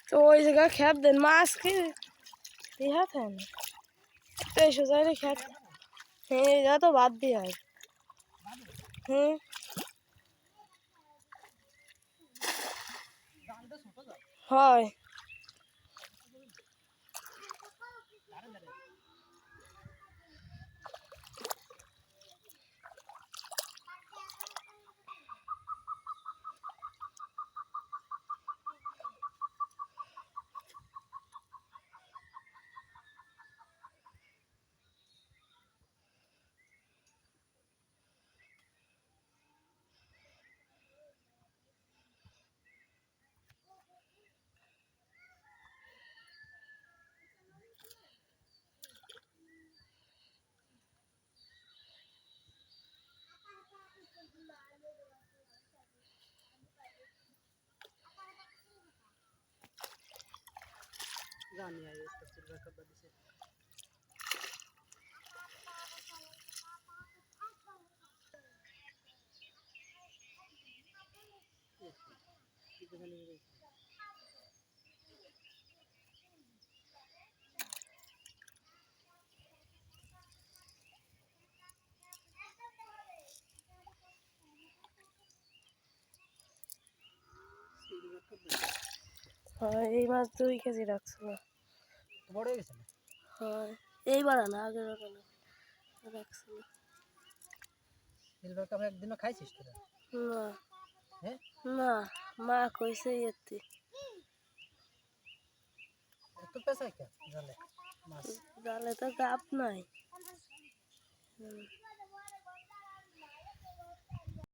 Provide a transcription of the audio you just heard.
তো ওই জায়গায় খেপ দেন মাছ কি দিহা থাকেন এই সোজাইলে খেপ হ্যাঁ যা তো বাদ দিয়ে হয় হুম হয় जानी है इसका सिल्वर का बड़ी से হয় এই মাছ 2 কেজি রাখছিল বড় হয়ে গেছে হয় এইবার না আগের রাখছিল সিলভার কাপ একদিনও খাইছিস তোরা না হ্যাঁ না মা কইছে এতে এত পেশাই কে জালে মাছ জালে তো কাপ নাই